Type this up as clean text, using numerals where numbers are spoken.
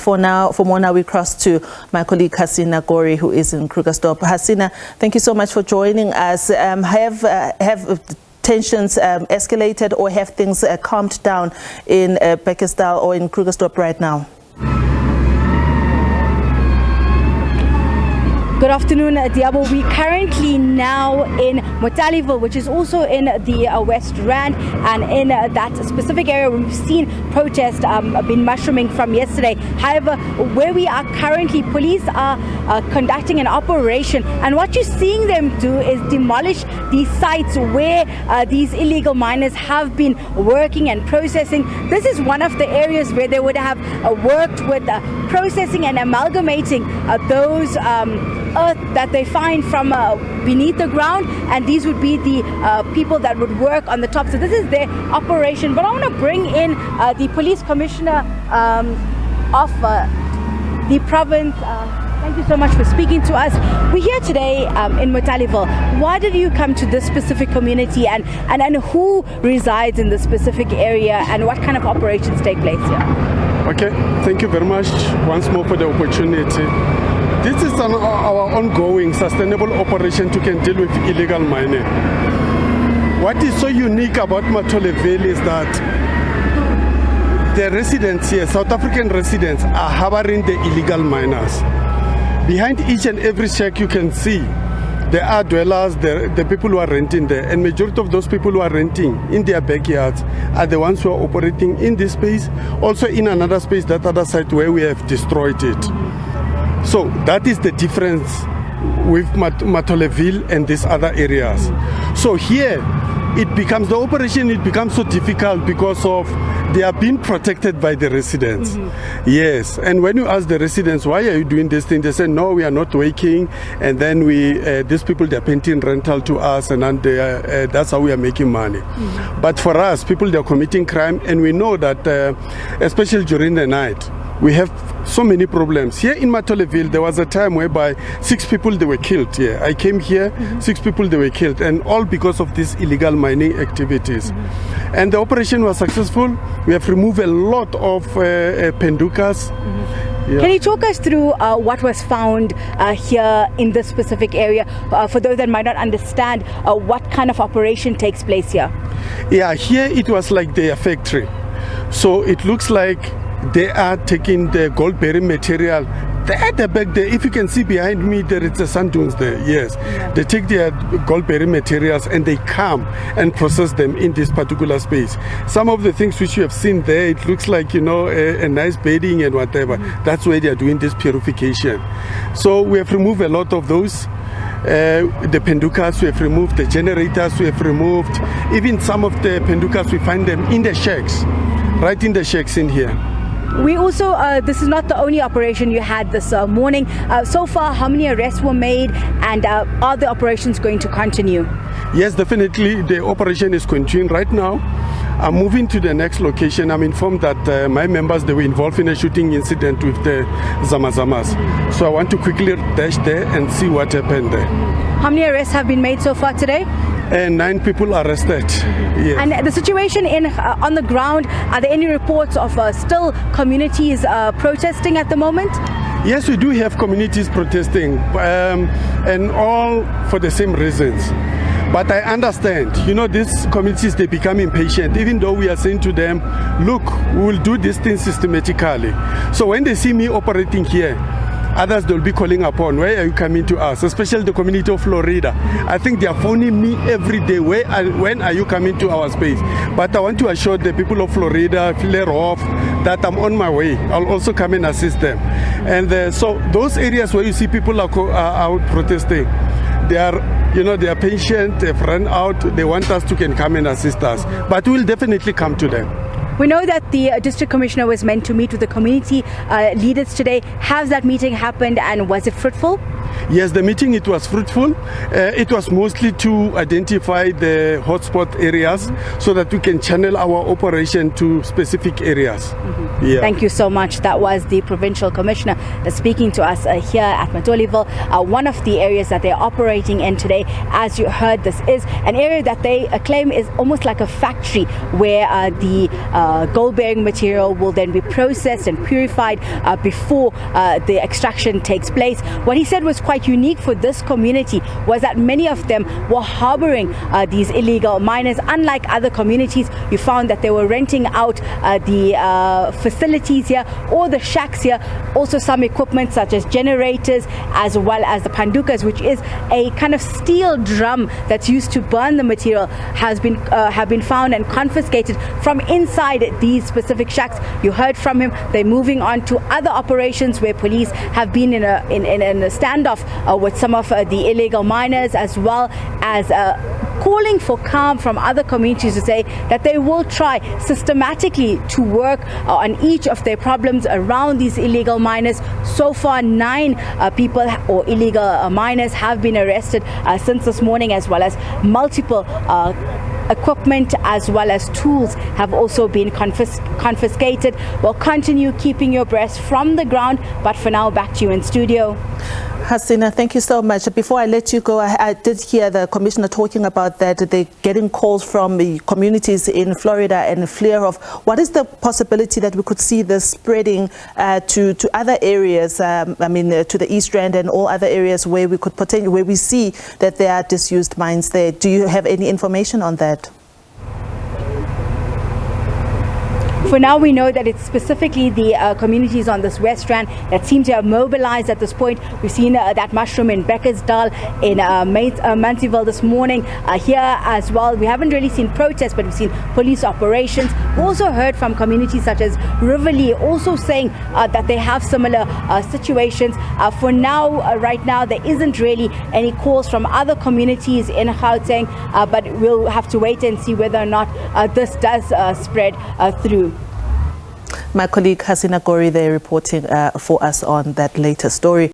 for more now, we cross to my colleague Hasina Gori, who is in Krugersdorp. Hasina, thank you so much for joining us. Have tensions escalated, or have things calmed down in Bekkersdal or in Krugersdorp right now? Good afternoon, Diabo. We currently now in Motaliville, which is also in the West Rand, and in that specific area we've seen protests been mushrooming from yesterday. However, where we are currently, police are conducting an operation, and what you're seeing them do is demolish these sites where these illegal miners have been working and processing. This is one of the areas where they would have worked with processing and amalgamating those earth that they find from beneath the ground, and these would be the people that would work on the top. So this is their operation. But I want to bring in the police commissioner of the province. Thank you so much for speaking to us. We're here today in Motaliville. Why did you come to this specific community, and who resides in this specific area, and what kind of operations take place here? Okay, thank you very much once more for the opportunity. This is our ongoing sustainable operation to can deal with illegal mining. What is so unique about Motaliville is that the residents here, South African residents, are harboring the illegal miners. Behind each and every shack you can see there are dwellers, the people who are renting there, and majority of those people who are renting in their backyards are the ones who are operating in this space, also in another space, that other site where we have destroyed it. So that is the difference with Motaliville and these other areas. So here the operation becomes so difficult because of they are being protected by the residents. Yes, and when you ask the residents, why are you doing this thing, they say, no, we are not working, and then these people, they're paying rental to us, and then that's how we are making money. But for us, people, they're committing crime, and we know that especially during the night, we have so many problems. Here in Motaliville, there was a time whereby 6 people, they were killed here. I came here, 6 people, they were killed, and all because of these illegal mining activities. And the operation was successful. We have removed a lot of pendukas. Yeah. Can you talk us through what was found here in this specific area, for those that might not understand what kind of operation takes place here? Yeah, here it was like their factory. So it looks like they are taking the gold bearing material. They at the back there, if you can see behind me, there is the sand dunes there. Yes, they take their gold bearing materials and they come and process them in this particular space. Some of the things which you have seen there, it looks like, you know, a nice bedding and whatever. That's where they are doing this purification. So we have removed a lot of those. The pendukas, we have removed the generators, we have removed even some of the pendukas, we find them in the shacks, right in the shacks in here. We also, this is not the only operation you had this morning. So far, how many arrests were made, and are the operations going to continue? Yes, definitely. The operation is continuing right now. I'm moving to the next location. I'm informed that my members, they were involved in a shooting incident with the zamas. So I want to quickly dash there and see what happened there. How many arrests have been made so far today? And 9 people arrested. Yes. And the situation on the ground, are there any reports of still communities protesting at the moment? Yes, we do have communities protesting, and all for the same reasons. But I understand, you know, these communities, they become impatient, even though we are saying to them, look, we will do this thing systematically. So when they see me operating here, others, they'll be calling upon, where are you coming to us? Especially the community of Florida. I think they are phoning me every day, when are you coming to our space? But I want to assure the people of Florida, Flare Off, that I'm on my way. I'll also come and assist them. And so those areas where you see people are out protesting, they are patient, they've run out, they want us to come and assist us. But we'll definitely come to them. We know that the district commissioner was meant to meet with the community leaders today. Has that meeting happened, and was it fruitful? Yes, the meeting, it was fruitful. It was mostly to identify the hotspot areas so that we can channel our operation to specific areas. Yeah. Thank you so much. That was the Provincial Commissioner speaking to us here at Matolieville. One of the areas that they're operating in today, as you heard, this is an area that they claim is almost like a factory where the gold-bearing material will then be processed and purified before the extraction takes place. What he said was quite unique for this community was that many of them were harboring these illegal miners. Unlike other communities, you found that they were renting out the facilities here or the shacks here, also some equipment such as generators as well as the pandukas, which is a kind of steel drum that's used to burn the material, have been found and confiscated from inside these specific shacks. You heard from him. They're moving on to other operations where police have been in a standoff with some of the illegal miners, as well as calling for calm from other communities to say that they will try systematically to work on each of their problems around these illegal miners. So far, 9 people or illegal miners have been arrested since this morning, as well as multiple equipment as well as tools have also been confiscated. We'll continue keeping you abreast from the ground, but for now, back to you in studio. Hasina, thank you so much. Before I let you go, I did hear the Commissioner talking about that they're getting calls from the communities in Florida and Vlierhof. What is the possibility that we could see this spreading to other areas, to the East Rand and all other areas where we could where we see that there are disused mines there? Do you have any information on that? For now, we know that it's specifically the communities on this West Rand that seem to have mobilized at this point. We've seen that mushroom in Bekkersdal, in Mansfield this morning. Here as well, we haven't really seen protests, but we've seen police operations. We also heard from communities such as Riverlea also saying that they have similar situations. For now, right now, there isn't really any calls from other communities in Gauteng, but we'll have to wait and see whether or not this does spread through. My colleague Hasina Gori there reporting for us on that latest story.